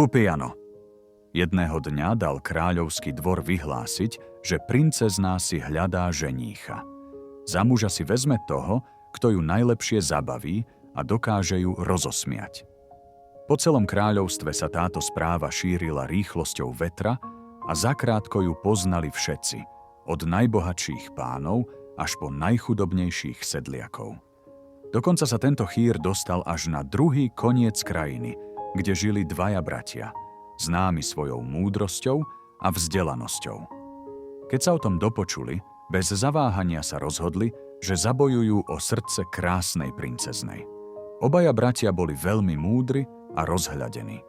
Hlúpy Jano. Jedného dňa dal kráľovský dvor vyhlásiť, že princezná si hľadá ženícha. Za muža si vezme toho, kto ju najlepšie zabaví a dokáže ju rozosmiať. Po celom kráľovstve sa táto správa šírila rýchlosťou vetra a zakrátko ju poznali všetci, od najbohatších pánov až po najchudobnejších sedliakov. Dokonca sa tento chýr dostal až na druhý koniec krajiny, kde žili dvaja bratia, známi svojou múdrosťou a vzdelanosťou. Keď sa o tom dopočuli, bez zaváhania sa rozhodli, že zabojujú o srdce krásnej princeznej. Obaja bratia boli veľmi múdri a rozhľadení.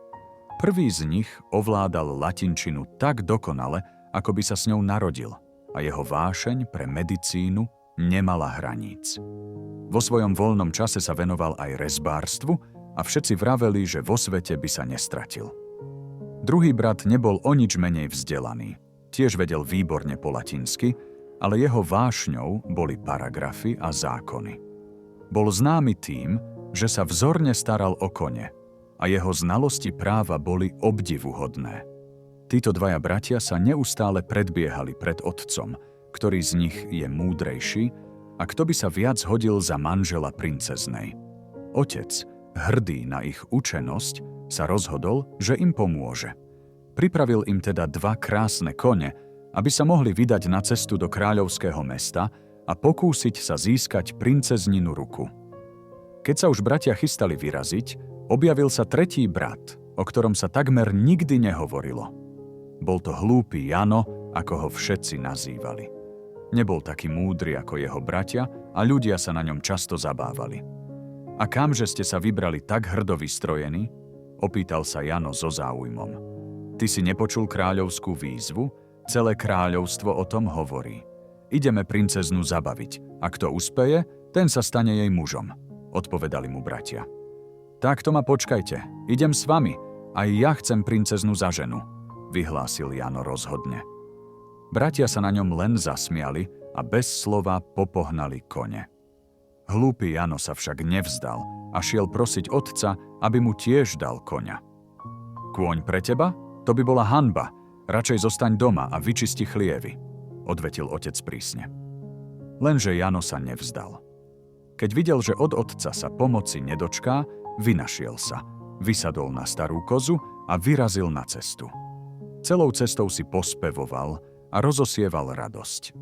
Prvý z nich ovládal latinčinu tak dokonale, ako by sa s ňou narodil, a jeho vášeň pre medicínu nemala hraníc. Vo svojom voľnom čase sa venoval aj rezbárstvu a všetci vraveli, že vo svete by sa nestratil. Druhý brat nebol o nič menej vzdelaný. Tiež vedel výborne po latinsky, ale jeho vášňou boli paragrafy a zákony. Bol známy tým, že sa vzorne staral o kone a jeho znalosti práva boli obdivuhodné. Títo dvaja bratia sa neustále predbiehali pred otcom, ktorý z nich je múdrejší a kto by sa viac hodil za manžela princeznej. Otec, hrdý na ich učenosť, sa rozhodol, že im pomôže. Pripravil im teda dva krásne kone, aby sa mohli vydať na cestu do kráľovského mesta a pokúsiť sa získať princezninu ruku. Keď sa už bratia chystali vyraziť, objavil sa tretí brat, o ktorom sa takmer nikdy nehovorilo. Bol to Hlúpy Jano, ako ho všetci nazývali. Nebol taký múdry ako jeho bratia a ľudia sa na ňom často zabávali. A kamže ste sa vybrali tak hrdo vystrojení? Opýtal sa Jano so záujmom. Ty si nepočul kráľovskú výzvu? Celé kráľovstvo o tom hovorí. Ideme princeznu zabaviť. A kto uspeje, ten sa stane jej mužom, odpovedali mu bratia. Tak to ma počkajte, idem s vami. Aj ja chcem princeznu za ženu, vyhlásil Jano rozhodne. Bratia sa na ňom len zasmiali a bez slova popohnali kone. Hlúpy Jano sa však nevzdal a šiel prosiť otca, aby mu tiež dal koňa. Kôň pre teba? To by bola hanba. Radšej zostaň doma a vyčisti chlievy, odvetil otec prísne. Lenže Jano sa nevzdal. Keď videl, že od otca sa pomoci nedočká, vynašiel sa, vysadol na starú kozu a vyrazil na cestu. Celou cestou si pospevoval a rozosieval radosť.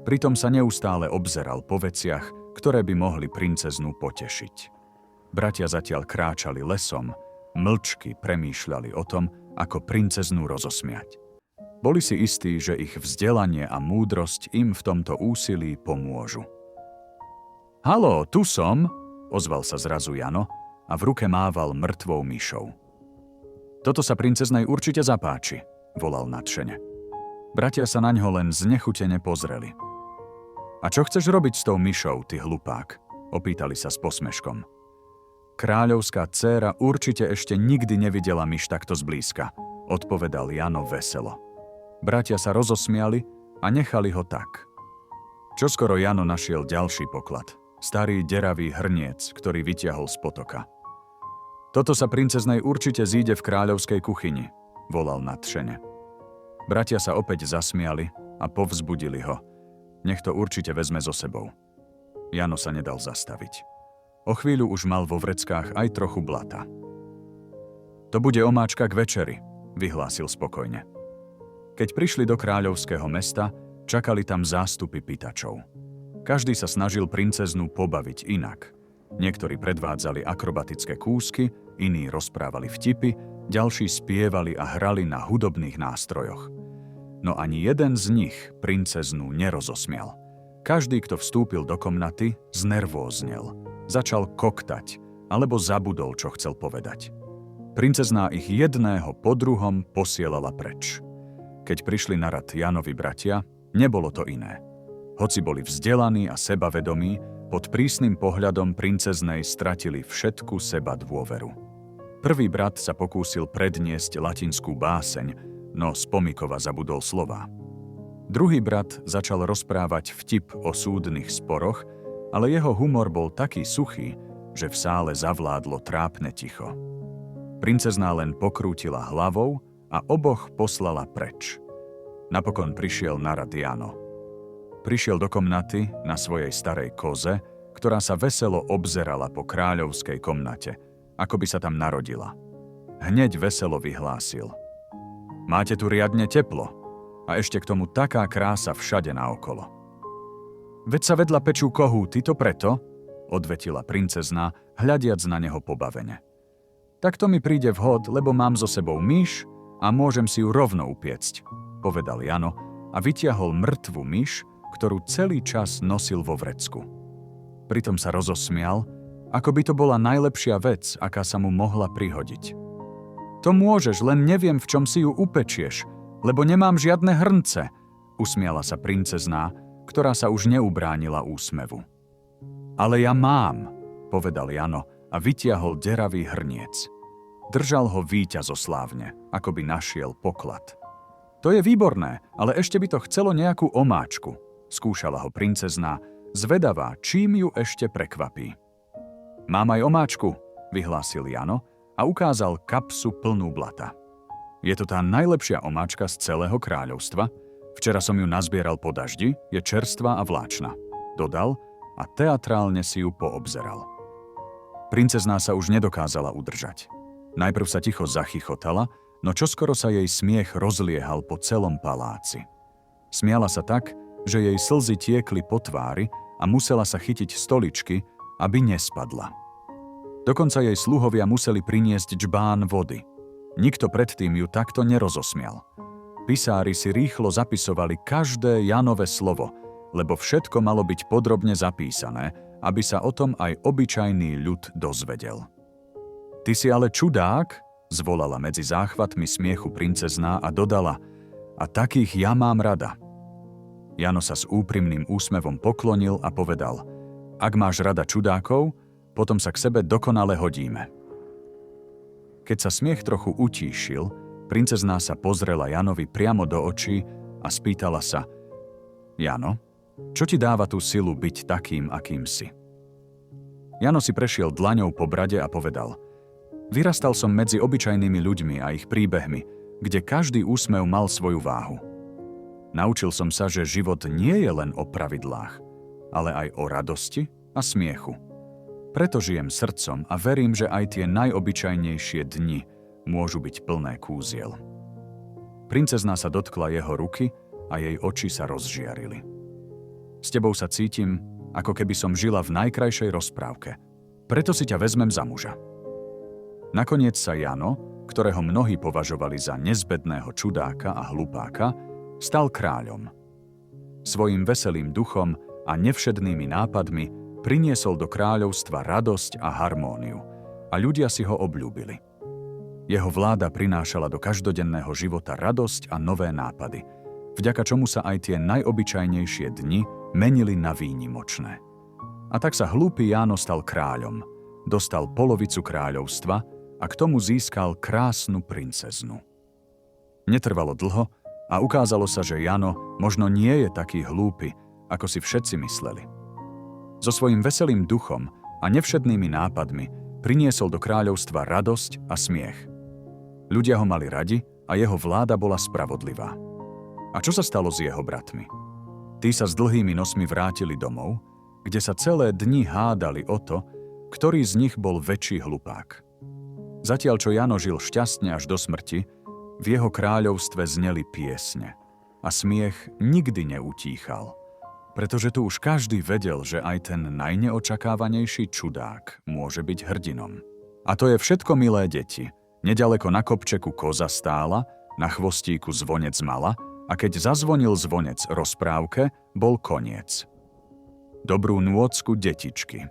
Pritom sa neustále obzeral po veciach, ktoré by mohli princeznu potešiť. Bratia zatiaľ kráčali lesom, mlčky premýšľali o tom, ako princeznu rozosmiať. Boli si istí, že ich vzdelanie a múdrosť im v tomto úsilí pomôžu. Haló, tu som, ozval sa zrazu Jano a v ruke mával mŕtvou myšou. Toto sa princeznej určite zapáči, volal nadšene. Bratia sa naňho len znechutene pozreli. A čo chceš robiť s tou myšou, ty hlupák? Opýtali sa s posmeškom. Kráľovská dcéra určite ešte nikdy nevidela myš takto zblízka, odpovedal Jano veselo. Bratia sa rozosmiali a nechali ho tak. Čoskoro Jano našiel ďalší poklad, starý deravý hrniec, ktorý vytiahol z potoka. Toto sa princeznej určite zíde v kráľovskej kuchyni, volal nadšene. Bratia sa opäť zasmiali a povzbudili ho. Nech to určite vezme so sebou. Jano sa nedal zastaviť. O chvíľu už mal vo vreckách aj trochu blata. To bude omáčka k večeri, vyhlásil spokojne. Keď prišli do kráľovského mesta, čakali tam zástupy pýtačov. Každý sa snažil princeznu pobaviť inak. Niektorí predvádzali akrobatické kúsky, iní rozprávali vtipy, ďalší spievali a hrali na hudobných nástrojoch. No ani jeden z nich princeznu nerozosmial. Každý, kto vstúpil do komnaty, znervóznel. Začal koktať, alebo zabudol, čo chcel povedať. Princezná ich jedného po druhom posielala preč. Keď prišli na rad Janovi bratia, nebolo to iné. Hoci boli vzdelaní a sebavedomí, pod prísnym pohľadom princeznej stratili všetku sebadôveru. Prvý brat sa pokúsil predniesť latinskú báseň, no z pomykova zabudol slová. Druhý brat začal rozprávať vtip o súdnych sporoch, ale jeho humor bol taký suchý, že v sále zavládlo trápne ticho. Princezná len pokrútila hlavou a oboch poslala preč. Napokon prišiel na rad Jano. Prišiel do komnaty na svojej starej koze, ktorá sa veselo obzerala po kráľovskej komnate, ako by sa tam narodila. Hneď veselo vyhlásil: Máte tu riadne teplo a ešte k tomu taká krása všade naokolo. Veď sa vedľa pečú kohúty, to preto, odvetila princezná, hľadiac na neho pobavene. Tak to mi príde vhod, lebo mám so sebou myš a môžem si ju rovno upiecť, povedal Jano a vytiahol mŕtvu myš, ktorú celý čas nosil vo vrecku. Pritom sa rozosmial, ako by to bola najlepšia vec, aká sa mu mohla prihodiť. To môžeš, len neviem, v čom si ju upečieš, lebo nemám žiadne hrnce, usmiala sa princezná, ktorá sa už neubránila úsmevu. Ale ja mám, povedal Jano a vytiahol deravý hrniec. Držal ho víťazoslávne, ako by našiel poklad. To je výborné, ale ešte by to chcelo nejakú omáčku, skúšala ho princezná, zvedavá, čím ju ešte prekvapí. Mám aj omáčku, vyhlásil Jano a ukázal kapsu plnú blata. Je to tá najlepšia omáčka z celého kráľovstva. Včera som ju nazbieral po daždi, je čerstvá a vláčna, dodal a teatrálne si ju poobzeral. Princezná sa už nedokázala udržať. Najprv sa ticho zachychotala, no čoskoro sa jej smiech rozliehal po celom paláci. Smiala sa tak, že jej slzy tiekli po tvári a musela sa chytiť stoličky, aby nespadla. Dokonca jej sluhovia museli priniesť džbán vody. Nikto predtým ju takto nerozosmial. Pisári si rýchlo zapisovali každé Janové slovo, lebo všetko malo byť podrobne zapísané, aby sa o tom aj obyčajný ľud dozvedel. Ty si ale čudák, zvolala medzi záchvatmi smiechu princezná a dodala, a takých ja mám rada. Jano sa s úprimným úsmevom poklonil a povedal, ak máš rada čudákov, potom sa k sebe dokonale hodíme. Keď sa smiech trochu utíšil, princezná sa pozrela Janovi priamo do očí a spýtala sa, Jano, čo ti dáva tú silu byť takým, akým si? Jano si prešiel dlaňou po brade a povedal, vyrastal som medzi obyčajnými ľuďmi a ich príbehmi, kde každý úsmev mal svoju váhu. Naučil som sa, že život nie je len o pravidlách, ale aj o radosti a smiechu. Preto žijem srdcom a verím, že aj tie najobyčajnejšie dni môžu byť plné kúziel. Princezná sa dotkla jeho ruky a jej oči sa rozžiarili. S tebou sa cítim, ako keby som žila v najkrajšej rozprávke. Preto si ťa vezmem za muža. Nakoniec sa Jano, ktorého mnohí považovali za nezbedného čudáka a hlupáka, stal kráľom. Svojím veselým duchom a nevšednými nápadmi priniesol do kráľovstva radosť a harmóniu a ľudia si ho obľúbili. Jeho vláda prinášala do každodenného života radosť a nové nápady, vďaka čomu sa aj tie najobyčajnejšie dni menili na výnimočné. A tak sa hlúpy Jáno stal kráľom, dostal polovicu kráľovstva a k tomu získal krásnu princeznu. Netrvalo dlho a ukázalo sa, že Jano možno nie je taký hlúpy, ako si všetci mysleli. So svojím veselým duchom a nevšednými nápadmi priniesol do kráľovstva radosť a smiech. Ľudia ho mali radi a jeho vláda bola spravodlivá. A čo sa stalo s jeho bratmi? Tí sa s dlhými nosmi vrátili domov, kde sa celé dni hádali o to, ktorý z nich bol väčší hlupák. Zatiaľ, čo Jano žil šťastne až do smrti, v jeho kráľovstve zneli piesne a smiech nikdy neutíchal. Pretože tu už každý vedel, že aj ten najneočakávanejší čudák môže byť hrdinom. A to je všetko, milé deti. Nedaleko na kopčeku koza stála, na chvostíku zvonec mala a keď zazvonil zvonec rozprávke, bol koniec. Dobrú nôcku, detičky.